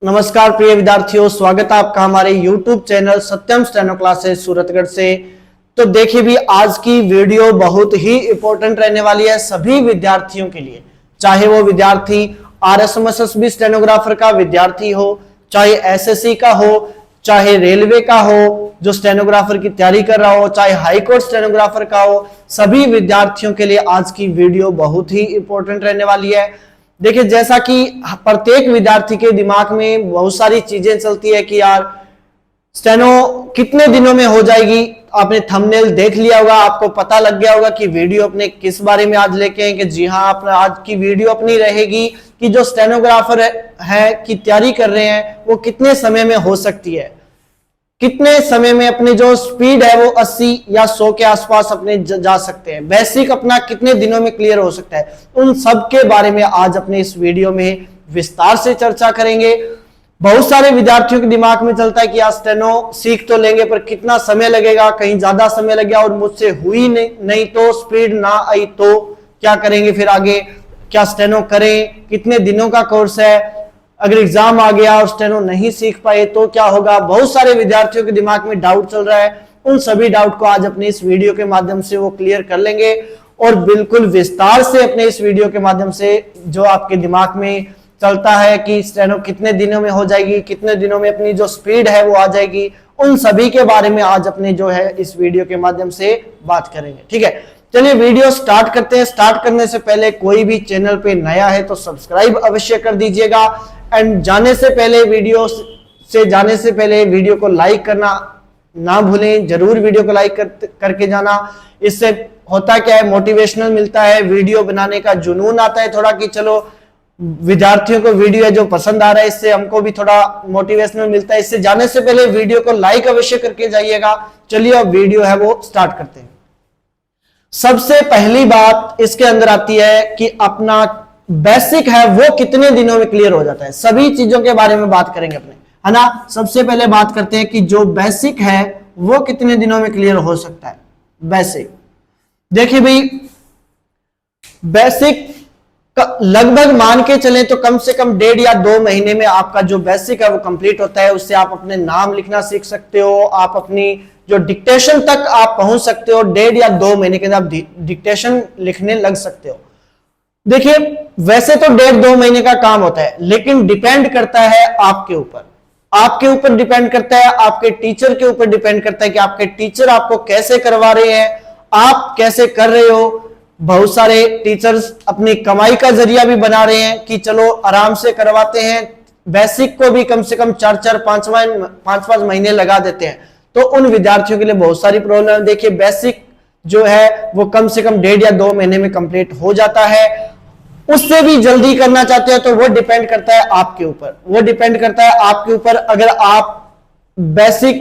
नमस्कार प्रिय विद्यार्थियों, स्वागत है आपका हमारे YouTube चैनल सत्यम स्टेनो क्लासेस सूरतगढ़ से। तो देखिए भी आज की वीडियो बहुत ही इंपॉर्टेंट रहने वाली है सभी विद्यार्थियों के लिए, चाहे वो विद्यार्थी RSMSB स्टेनोग्राफर का विद्यार्थी हो, चाहे SSC का हो, चाहे रेलवे का हो जो स्टेनोग्राफर की तैयारी कर रहा हो, चाहे हाईकोर्ट स्टेनोग्राफर का हो, सभी विद्यार्थियों के लिए आज की वीडियो बहुत ही इंपॉर्टेंट रहने वाली है। देखिए जैसा कि प्रत्येक विद्यार्थी के दिमाग में बहुत सारी चीजें चलती है कि यार स्टेनो कितने दिनों में हो जाएगी। आपने थंबनेल देख लिया होगा, आपको पता लग गया होगा कि वीडियो अपने किस बारे में आज लेके आए कि जी हाँ, आप आज की वीडियो अपनी रहेगी कि जो स्टेनोग्राफर है की तैयारी कर रहे हैं वो कितने समय में हो सकती है, कितने समय में अपनी जो स्पीड है वो 80 या 100 के आसपास अपने जा सकते हैं, बेसिक अपना कितने दिनों में क्लियर हो सकता है। उन सब के बारे में आज अपने इस वीडियो में विस्तार से चर्चा करेंगे। बहुत सारे विद्यार्थियों के दिमाग में चलता है कि आज स्टेनो सीख तो लेंगे पर कितना समय लगेगा, कहीं ज्यादा समय लगेगा और मुझसे हुई नहीं तो स्पीड ना आई तो क्या करेंगे, फिर आगे क्या स्टेनो करें, कितने दिनों का कोर्स है, अगर एग्जाम आ गया और स्टेनो नहीं सीख पाए तो क्या होगा। बहुत सारे विद्यार्थियों के दिमाग में डाउट चल रहा है, उन सभी डाउट को आज अपने इस वीडियो के माध्यम से वो क्लियर कर लेंगे और बिल्कुल विस्तार से अपने इस वीडियो के माध्यम से जो आपके दिमाग में चलता है कि स्टेनो कितने दिनों में हो जाएगी, कितने दिनों में अपनी जो स्पीड है वो आ जाएगी, उन सभी के बारे में आज अपने जो है इस वीडियो के माध्यम से बात करेंगे। ठीक है, चलिए वीडियो स्टार्ट करते हैं। स्टार्ट करने से पहले कोई भी चैनल पे नया है तो सब्सक्राइब अवश्य कर दीजिएगा एंड जाने से पहले वीडियो को लाइक करना ना भूलें, जरूर वीडियो को लाइक करके जाना। इससे होता क्या है, मोटिवेशनल मिलता है, वीडियो बनाने का जुनून आता है थोड़ा कि चलो विद्यार्थियों को वीडियो है जो पसंद आ रहा है, इससे हमको भी थोड़ा मोटिवेशनल मिलता है। इससे जाने से पहले वीडियो को लाइक अवश्य करके जाइएगा। चलिए अब वीडियो है वो स्टार्ट करते हैं। सबसे पहली बात इसके अंदर आती है कि अपना बेसिक है वो कितने दिनों में क्लियर हो जाता है। सभी चीजों के बारे में बात करेंगे अपने, है ना। सबसे पहले बात करते हैं कि जो बेसिक है वो कितने दिनों में क्लियर हो सकता है। बेसिक देखिए भाई, बेसिक लगभग मान के चलें तो कम से कम 1.5 या 2 महीने में आपका जो बेसिक है वो कंप्लीट होता है। उससे आप अपने नाम लिखना सीख सकते हो, आप अपनी जो डिक्टेशन तक आप पहुंच सकते हो। 1.5 या 2 महीने के अंदर आप डिक्टेशन लिखने लग सकते हो। देखिए वैसे तो 1.5-2 महीने का काम होता है, लेकिन डिपेंड करता है आपके ऊपर डिपेंड करता है, आपके टीचर के ऊपर डिपेंड करता है कि आपके टीचर आपको कैसे करवा रहे हैं, आप कैसे कर रहे हो। बहुत सारे टीचर्स अपनी कमाई का जरिया भी बना रहे हैं कि चलो आराम से करवाते हैं, बेसिक को भी कम से कम 4-5 महीने लगा देते हैं। तो उन विद्यार्थियों के लिए बहुत सारी प्रॉब्लम है। देखिए बेसिक जो है वो कम से कम 1.5 या 2 महीने में कंप्लीट हो जाता है। उससे भी जल्दी करना चाहते हो तो वो डिपेंड करता है आपके ऊपर। अगर आप बेसिक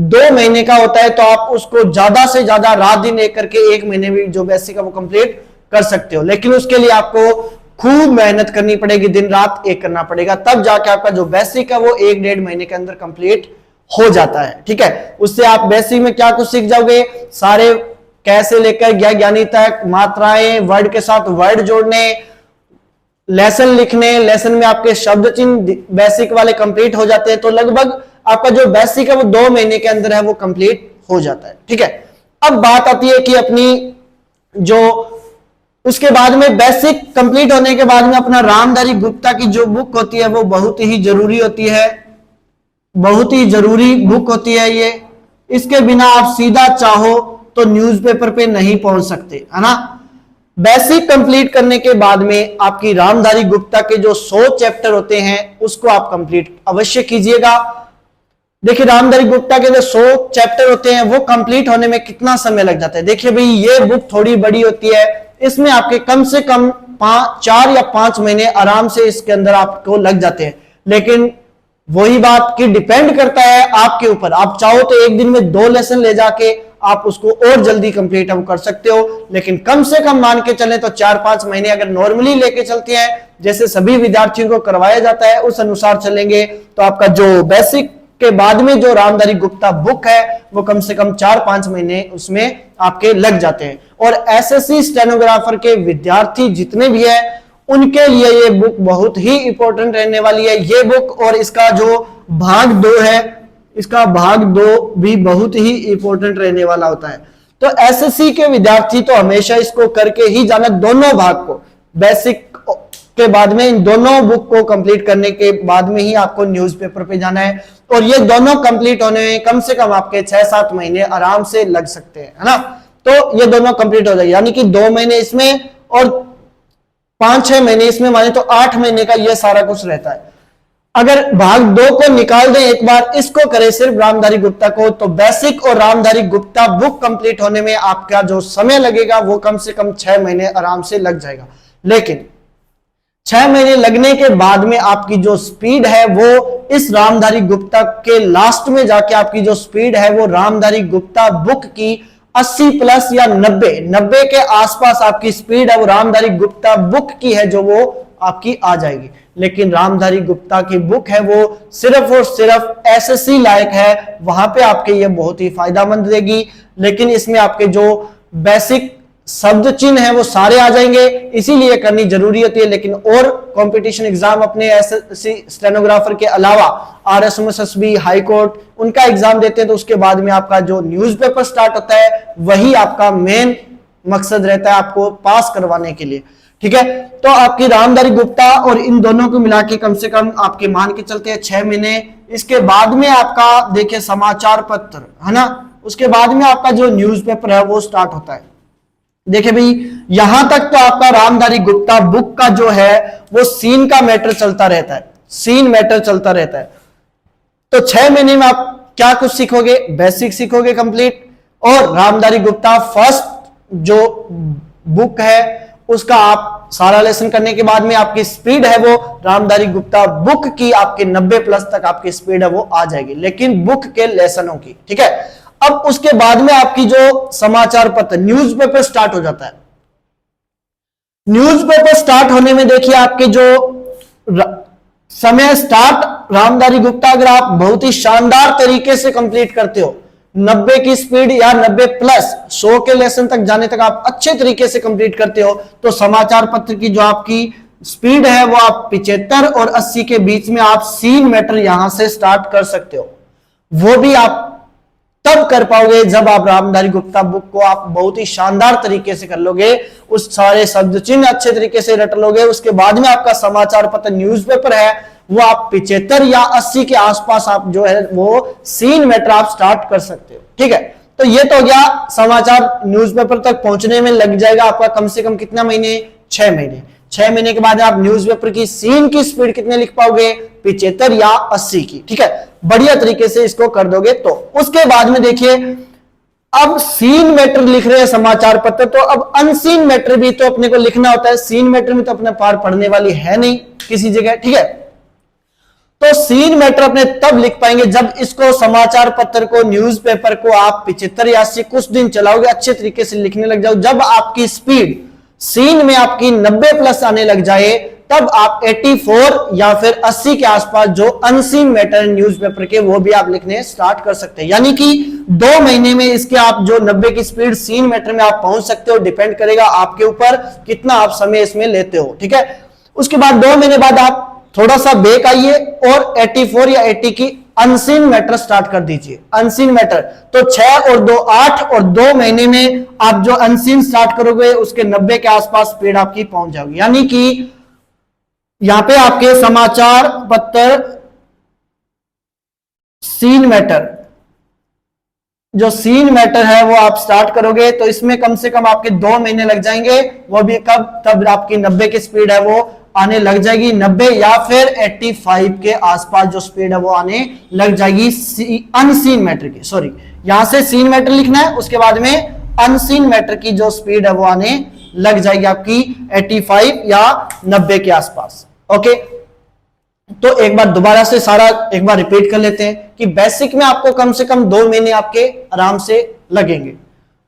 2 महीने का होता है तो आप उसको ज्यादा से ज्यादा रात दिन एक करके 1 महीने में जो बेसिक है वो कंप्लीट कर सकते हो, लेकिन उसके लिए आपको खूब मेहनत करनी पड़ेगी, दिन रात एक करना पड़ेगा, तब जाके आपका जो बेसिक है वो 1-1.5 महीने के अंदर कंप्लीट हो जाता है। ठीक है, उससे आप बेसिक में क्या कुछ सीख जाओगे, सारे कैसे लेकर ज्ञानी तक, मात्राएं, वर्ड के साथ वर्ड जोड़ने, लेसन लिखने, लेसन में आपके शब्द चिन्ह बेसिक वाले कंप्लीट हो जाते हैं। तो लगभग आपका जो बेसिक है वो 2 महीने के अंदर है वो कंप्लीट हो जाता है। ठीक है, अब बात आती है कि अपनी जो उसके बाद में बेसिक कंप्लीट होने के बाद में अपना रामधारी गुप्ता की जो बुक होती है वो बहुत ही जरूरी होती है, बहुत ही जरूरी बुक होती है ये। इसके बिना आप सीधा चाहो तो न्यूज़पेपर पे नहीं पहुंच सकते, है ना। बेसिक कंप्लीट करने के बाद में आपकी रामधारी गुप्ता के जो 100 चैप्टर होते हैं उसको आप कंप्लीट अवश्य कीजिएगा। देखिए रामधारी गुप्ता के जो 100 चैप्टर होते हैं वो कंप्लीट होने में कितना समय लग जाता है। देखिए भाई ये बुक थोड़ी बड़ी होती है, इसमें आपके कम से कम 4 या 5 महीने आराम से इसके अंदर आपको लग जाते हैं। लेकिन वही बात कि डिपेंड करता है आपके ऊपर, आप चाहो तो एक दिन में 2 लेसन ले जाके आप उसको और जल्दी कंप्लीट हम कर सकते हो, लेकिन कम से कम मान के चलें तो 4-5 महीने अगर नॉर्मली लेके चलते हैं जैसे सभी विद्यार्थियों को करवाया जाता है उस अनुसार चलेंगे तो आपका जो बेसिक के बाद में जो रामधारी गुप्ता बुक है वो कम से कम 4-5 महीने उसमें आपके लग जाते हैं। और एसएससी स्टेनोग्राफर के विद्यार्थी जितने भी है उनके लिए ये बुक बहुत ही इंपॉर्टेंट रहने वाली है। ये बुक और इसका जो भाग 2 है, इसका भाग 2 भी बहुत ही इंपॉर्टेंट रहने वाला होता है। तो एसएससी के विद्यार्थी तो हमेशा इसको करके ही जाना, दोनों भाग को, बेसिक के बाद में इन दोनों बुक को कंप्लीट करने के बाद में ही आपको न्यूज़पेपर पे जाना है। और ये दोनों कंप्लीट होने में कम से कम आपके 6-7 महीने आराम से लग सकते हैं, है ना। तो ये दोनों कंप्लीट हो जाएगी, यानी कि 2 महीने इसमें और 5-6 महीने इसमें, माने तो 8 महीने का ये सारा कुछ रहता है। अगर भाग 2 को निकाल दें एक बार, इसको करें सिर्फ रामधारी गुप्ता को, तो बेसिक और रामधारी गुप्ता बुक कंप्लीट होने में आपका जो समय लगेगा वो कम से कम 6 महीने आराम से लग जाएगा। लेकिन 6 महीने लगने के बाद में आपकी जो स्पीड है वो इस रामधारी गुप्ता के लास्ट में जाके आपकी जो स्पीड है वो रामधारी गुप्ता बुक की 80 प्लस या 90 के आसपास आपकी स्पीड है वो रामधारी गुप्ता बुक की है जो वो आपकी आ जाएगी। लेकिन रामधारी गुप्ता की बुक है वो सिर्फ और सिर्फ एसएससी लायक है, वहां पे आपके ये बहुत ही फायदेमंद देगी। लेकिन इसमें आपके जो बेसिक शब्द चिन्ह है वो सारे आ जाएंगे, इसीलिए करनी जरूरी होती है। लेकिन और कंपटीशन एग्जाम अपने एसएससी स्टेनोग्राफर के अलावा आरएसएमएसएसबी, हाई कोर्ट, उनका एग्जाम देते हैं, तो उसके बाद में आपका जो न्यूज़पेपर स्टार्ट होता है वही आपका मेन मकसद रहता है आपको पास करवाने के लिए, ठीक है। तो आपकी रामधारी गुप्ता और इन दोनों को मिला के कम से कम आपके मान के चलते हैं 6 महीने। इसके बाद में आपका देखिए समाचार पत्र, है ना, उसके बाद में आपका जो न्यूज़पेपर है वो स्टार्ट होता है। देखिए भाई, यहां तक तो आपका रामधारी गुप्ता बुक का जो है वो सीन का मैटर चलता रहता है, सीन मैटर चलता रहता है। तो 6 महीने में आप क्या कुछ सीखोगे, बेसिक सीखोगे कंप्लीट, और रामधारी गुप्ता फर्स्ट जो बुक है उसका आप सारा लेसन करने के बाद में आपकी स्पीड है वो रामधारी गुप्ता बुक की आपके 90 प्लस तक आपकी स्पीड है वो आ जाएगी, लेकिन बुक के लेसनों की, ठीक है। अब उसके बाद में आपकी जो समाचार पत्र न्यूज़पेपर स्टार्ट हो जाता है। न्यूज़पेपर स्टार्ट होने में देखिए आपके जो समय स्टार्ट रामधारी गुप्ता अगर आप बहुत ही शानदार तरीके से कंप्लीट करते हो, 90 की स्पीड या 90 प्लस 100 के लेसन तक जाने तक आप अच्छे तरीके से कंप्लीट करते हो, तो समाचार पत्र की जो आपकी स्पीड है वो आप 75 और 80 के बीच में आप सीन मैटर यहां से स्टार्ट कर सकते हो। वो भी आप तब कर पाओगे जब आप रामधारी गुप्ता बुक को आप बहुत ही शानदार तरीके से कर लोगे, उस सारे शब्द चिन्ह अच्छे तरीके से रट लोगे। उसके बाद में आपका समाचार पत्र न्यूज़पेपर है वो आप 75 या 80 के आसपास आप जो है वो सीन मैटर आप स्टार्ट कर सकते हो, ठीक है। तो ये तो हो गया, समाचार न्यूज़पेपर तक पहुंचने में लग जाएगा आपका कम से कम कितना महीने, 6 महीने। 6 महीने के बाद आप न्यूज़पेपर की सीन की स्पीड कितने लिख पाओगे, 75 या 80 की, ठीक है। बढ़िया तरीके से इसको कर दोगे तो उसके बाद में देखिए अब सीन मैटर लिख रहे हैं समाचार पत्र, तो अब अनसीन मैटर भी तो अपने को लिखना होता है। सीन मैटर में तो अपने पार पढ़ने वाली है नहीं किसी जगह, ठीक है। तो सीन मैटर अपने तब लिख पाएंगे जब इसको समाचार पत्र को न्यूज़पेपर को आप 75 या 80 कुछ दिन चलाओगे, अच्छे तरीके से लिखने लग जाओ, जब आपकी स्पीड सीन में आपकी 90 प्लस आने लग जाए तब आप 84 या फिर 80 के आसपास जो अनसीन मैटर न्यूज़पेपर के वो भी आप लिखने स्टार्ट कर सकते हैं। यानी कि 2 महीने में इसके आप जो 90 की स्पीड सीन मैटर में आप पहुंच सकते हो, डिपेंड करेगा आपके ऊपर कितना आप समय इसमें लेते हो, ठीक है। उसके बाद 2 महीने बाद आप थोड़ा सा बेक आइए और 84 या 80 की अनसीन मैटर स्टार्ट कर दीजिए। अनसीन मैटर तो 6 और 2 8 और 2 महीने में आप जो अनसीन स्टार्ट करोगे उसके 90 के आसपास स्पीड आपकी पहुंच जाएगी। यानी कि यहां पे आपके समाचार पत्र सीन मैटर, जो सीन मैटर है वो आप स्टार्ट करोगे तो इसमें कम से कम आपके 2 महीने लग जाएंगे। वो भी कब, तब आपकी 90 की स्पीड है वो आने लग जाएगी, 90 या फिर 85 के आसपास जो स्पीड है वो आने लग जाएगी अनसीन मैटर की। सॉरी, यहां से सीन मैटर लिखना है, उसके बाद में अनसीन मैटर की जो स्पीड है वो आने लग जाएगी आपकी 85 या 90 के आसपास। ओके, तो एक बार दोबारा से सारा एक बार रिपीट कर लेते हैं कि बेसिक में आपको कम से कम 2 महीने आपके आराम से लगेंगे।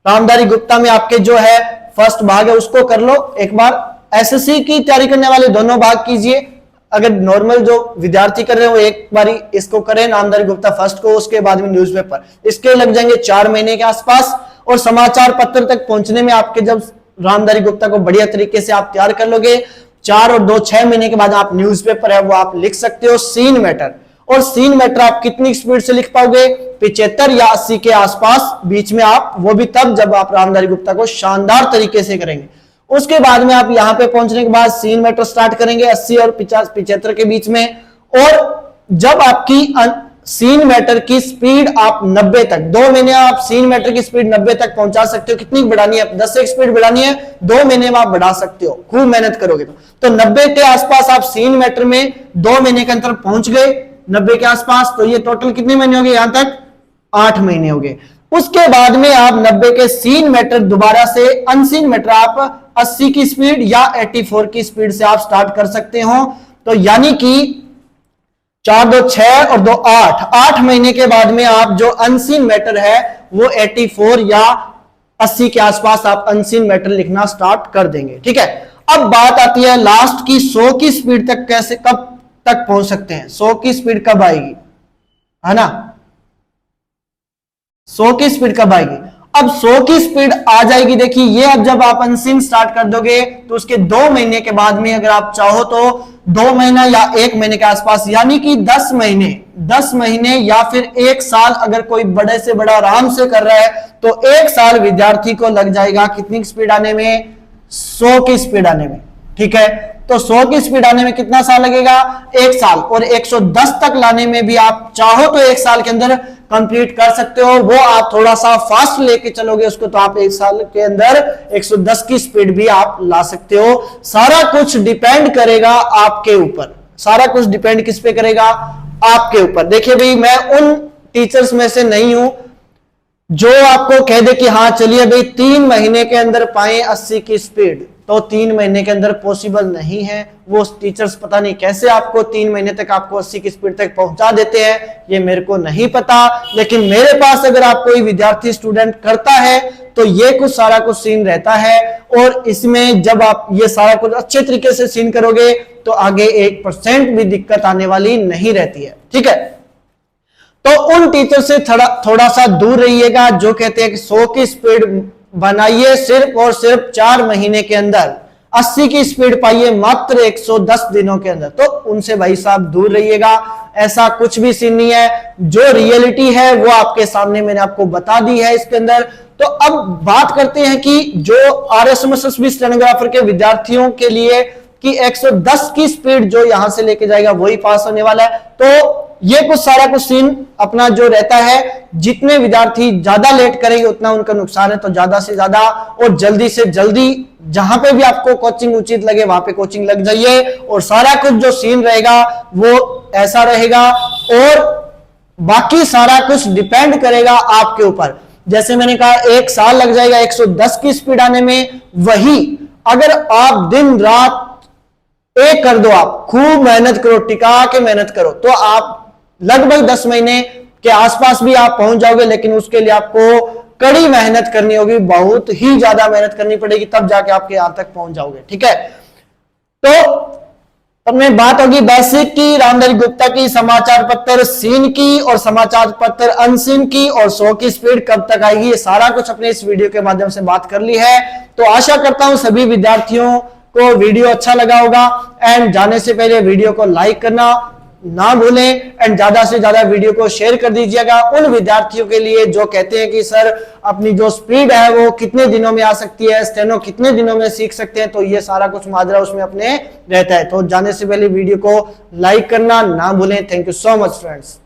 रामधारी गुप्ता में आपके जो है फर्स्ट भाग है उसको कर लो एक बार। एसएससी की तैयारी करने वाले दोनों भाग कीजिए। अगर नॉर्मल जो विद्यार्थी कर रहे हो एक बारी इसको करें, रामधारी गुप्ता फर्स्ट को, उसके बाद में न्यूज़पेपर, इसके लग जाएंगे 4 महीने के आसपास। और समाचार पत्र तक पहुंचने में आपके जब रामधारी गुप्ता को बढ़िया तरीके से आप तैयार कर लोगे 4 और 2 6 महीने के बाद आप न्यूज़पेपर है वो आप लिख सकते हो सीन मैटर। और सीन मैटर आप कितनी स्पीड से लिख पाओगे? 75 या 80 के आसपास बीच में आप, वो भी तब जब आप रामधारी गुप्ता को शानदार तरीके से करेंगे। उसके बाद में आप यहां पे पहुंचने के बाद सीन मैटर स्टार्ट करेंगे 80 और 75 के बीच में। और जब आपकी सीन मैटर की स्पीड आप 90 तक, 2 महीने आप सीन मैटर की स्पीड 90 तक पहुंचा सकते हो। कितनी बढ़ानी है? 10 से स्पीड बढ़ानी है, 2 महीने में आप बढ़ा सकते हो, खूब मेहनत करोगे तो 90 के आसपास आप सीन मैटर में 2 महीने के अंदर पहुंच गए, 90 के आसपास। तो ये टोटल कितने महीने हो गए? यहां तक 8 महीने हो गए। उसके बाद में आप 90 के सीन मैटर दोबारा से अनसीन मैटर आप 80 की स्पीड या 84 की स्पीड से आप स्टार्ट कर सकते हो। तो यानी कि 4 2 6 और 2 8, 8 महीने के बाद में आप जो अनसीन मैटर है वो 84 या 80 के आसपास आप अनसीन मैटर लिखना स्टार्ट कर देंगे। ठीक है, अब बात आती है लास्ट की 100 की स्पीड तक कैसे, कब तक पहुंच सकते हैं? 100 की स्पीड कब आएगी, है ना? 100 की स्पीड कब आएगी? अब 100 की स्पीड आ जाएगी। देखिए ये अब जब आप अनसीन स्टार्ट कर दोगे तो उसके 2 महीने के बाद में अगर आप चाहो तो 2 महीना या 1 महीने के आसपास, यानी कि 10 महीने या फिर 1 साल अगर कोई बड़े से बड़ा आराम से कर रहा है तो 1 साल विद्यार्थी को लग जाएगा कितनी स्पीड आने में? 100 की स्पीड आने में। ठीक है, तो 100 की स्पीड आने में कितना साल लगेगा? 1 साल। और 110 तक लाने में भी आप चाहो तो 1 साल के अंदर कंप्लीट कर सकते हो। वो आप थोड़ा सा फास्ट लेके चलोगे उसको तो आप 1 साल के अंदर 110 की स्पीड भी आप ला सकते हो। सारा कुछ डिपेंड करेगा आपके ऊपर। सारा कुछ डिपेंड किस पे करेगा? आपके ऊपर। देखिए भाई, मैं उन टीचर्स में से नहीं हूं जो आपको कह दे कि हाँ चलिए भाई 3 महीने के अंदर पाए 80 की स्पीड। तो 3 महीने के अंदर पॉसिबल नहीं है। वो टीचर्स पता नहीं कैसे आपको 3 महीने तक आपको 80 की स्पीड तक पहुंचा देते हैं, ये मेरे को नहीं पता। लेकिन मेरे पास अगर आप कोई विद्यार्थी स्टूडेंट करता है तो ये कुछ सारा कुछ सीन रहता है। और इसमें जब आप ये सारा कुछ अच्छे तरीके से सीन करोगे तो आगे 1% भी दिक्कत आने वाली नहीं रहती है। ठीक है, तो उन टीचर से थोड़ा सा दूर रहिएगा जो कहते हैं कि 100 की स्पीड बनाइए सिर्फ और सिर्फ 4 महीने के अंदर, 80 की स्पीड पाइए मात्र 110 दिनों के अंदर। तो उनसे भाई साहब दूर रहिएगा। ऐसा कुछ भी सीन नहीं है, जो रियलिटी है वो आपके सामने मैंने आपको बता दी है इसके अंदर। तो अब बात करते हैं कि जो आरएसएमएसएसबी स्टेनोग्राफर के विद्यार्थियों के लिए कि 110 की स्पीड जो यहां से लेके जाएगा वही पास होने वाला है। तो ये कुछ सारा कुछ सीन अपना जो रहता है, जितने विद्यार्थी ज्यादा लेट करेंगे उतना उनका नुकसान है। तो ज्यादा से ज्यादा और जल्दी से जल्दी जहां पे भी आपको कोचिंग उचित लगे वहां पे कोचिंग लग जाइए। और सारा कुछ जो सीन रहेगा वो ऐसा रहेगा और बाकी सारा कुछ डिपेंड करेगा आपके ऊपर। जैसे मैंने कहा 1 साल लग जाएगा 110 की स्पीड आने में, वही अगर आप दिन रात एक कर दो, आप खूब मेहनत करो, टिका के मेहनत करो, तो आप लगभग 10 महीने के आसपास भी आप पहुंच जाओगे। लेकिन उसके लिए आपको कड़ी मेहनत करनी होगी, बहुत ही ज्यादा मेहनत करनी पड़ेगी, तब जाके आपके यहां तक पहुंच जाओगे। ठीक है, तो अब में बात होगी बेसिक की, रामधारी गुप्ता की, समाचार पत्र सीन की और समाचार पत्र अनसीन की, और 100 की स्पीड कब तक आएगी, ये सारा कुछ अपने इस वीडियो के माध्यम से बात कर ली है। तो आशा करता हूं सभी विद्यार्थियों को वीडियो अच्छा लगा होगा। एंड जाने से पहले वीडियो को लाइक करना ना भूलें एंड ज्यादा से ज्यादा वीडियो को शेयर कर दीजिएगा उन विद्यार्थियों के लिए जो कहते हैं कि सर अपनी जो स्पीड है वो कितने दिनों में आ सकती है, स्टेनो कितने दिनों में सीख सकते हैं। तो ये सारा कुछ माजरा उसमें अपने रहता है। तो जाने से पहले वीडियो को लाइक करना ना भूलें। Thank you so much friends.